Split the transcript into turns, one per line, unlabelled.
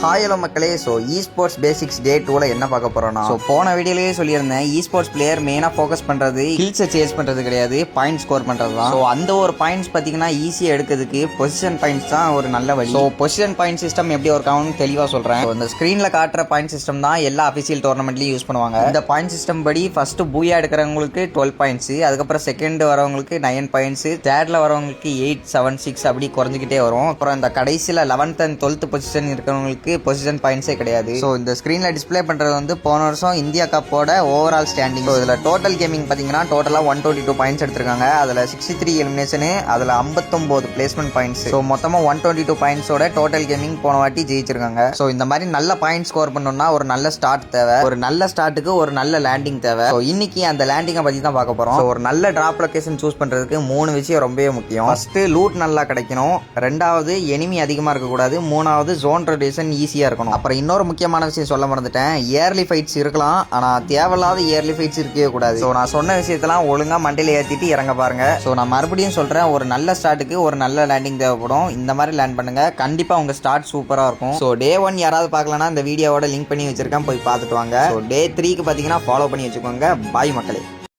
Hi hello மக்களே. So sports basics டே 2ல என்ன பார்க்க போறோம்னா, ஸோ போன வீடியோலேயே சொல்லியிருந்தேன், ஸ்போர்ட்ஸ் பிளேயர் மெயினாக ஃபோக்கஸ் பண்ணுறது ஹில்ஸை சேஸ் பண்ணுறது கிடையாது, பாயிண்ட் ஸ்கோர் பண்ணுறது தான். ஸோ அந்த ஒரு பாயிண்ட்ஸ் பார்த்தீங்கன்னா ஈஸியாக எடுக்கிறதுக்கு பொசிஷன் பாயிண்ட்ஸ் தான் ஒரு நல்ல வழி. ஸோ பொசிஷன் பாயிண்ட் சிஸ்டம் எப்படி ஒர்க் ஆகும்னு தெளிவாக சொல்கிறேன். இந்த ஸ்க்ரீனில் காட்டுற பாயிண்ட் சிஸ்டம் தான் எல்லா அஃபிஷியல் டோர்னமெண்ட்லையும் யூஸ் பண்ணுவாங்க. இந்த பாயிண்ட் சிஸ்டம் படி ஃபர்ஸ்ட் பூயா எடுக்கிறவங்களுக்கு 12 பாயிண்ட்ஸ், அதுக்கப்புறம் செகண்ட் வரவங்களுக்கு 9 பாயிண்ட்ஸ், தேர்டில் வரவங்களுக்கு 8, 7, 6 அப்படி குறைஞ்சிக்கிட்டே வரும். அப்புறம் இந்த கடைசியில் 11th and 12th பொசிஷன் இருக்கிறவங்களுக்கு பொசிஷன் பாயிண்ட்ஸே கிடையாது. ஸோ இந்த ஸ்க்ரீன்ல டிஸ்பிளே பண்றது வந்து போன வருஷம் இந்தியா கப்போட ஓவரால் ஸ்டாண்டிங். ஸோ இதில் டோட்டல் கேமிங் பார்த்தீங்கன்னா டோட்டலாக 122 பாயிண்ட்ஸ் எடுத்திருக்காங்க. அதில் 63 எலிமினேஷனு, அதில் 59 பிளேஸ்மெண்ட் பாயிண்ட்ஸ். ஸோ மொத்தமாக 122 பாயிண்ட்ஸோட டோட்டல் கேமிங் போன வாட்டி ஜெயிச்சிருக்காங்க. ஸோ இந்த மாதிரி நல்ல பாயிண்ட் ஸ்கோர் பண்ணணும்னா ஒரு நல்ல ஸ்டார்ட் தேவை, ஒரு நல்ல ஸ்டார்ட்டுக்கு ஒரு நல்ல லேண்டிங் தேவை. ஸோ இன்னைக்கு அந்த லேண்டிங்கை பற்றி தான் பார்க்க போகிறோம். ஒரு நல்ல டிராப் லொகேஷன் சூஸ் பண்ணுறதுக்கு 3 விஷயம் ரொம்பவே முக்கியம். ஃபர்ஸ்ட் லூட் நல்லா கிடைக்கணும், ரெண்டாவது எனிமி அதிகமாக இருக்கக்கூடாது, மூணாவது ஜோன் ரொட்டேஷன் ஈஸியாக இருக்கணும். அப்புறம் இன்னொரு முக்கியமான விஷயம் சொல்ல மறந்துட்டேன், இயர்லி ஃபைட்ஸ் இருக்கலாம், ஆனால் தேவையில்லாத இயர்லி ஃபைட்ஸ் இருக்கவே கூடாது. ஸோ நான் சொன்ன விஷயத்தெல்லாம் ஒழுங்காக மண்டையில் ஏற்றிட்டு இறங்க பாருங்க. ஸோ நான் மறுபடியும் சொல்கிறேன், ஒரு நல்ல ஸ்டார்ட்டுக்கு ஒரு நல்ல லேண்டிங் தேவைப்படும். இந்த மாதிரி லேண்ட் பண்ணுங்க, கண்டிப்பாக உங்கள் ஸ்டார்ட் சூப்பராக இருக்கும். ஸோ டே 1 யாராவது பார்க்கலன்னா இந்த வீடியோவோட லிங்க் பண்ணி வச்சிருக்கேன், போய் பார்த்துட்டு வாங்க. ஸோ டே 3க்கு பார்த்தீங்கன்னா ஃபாலோ பண்ணி வச்சுக்கோங்க. பாய் மக்களே.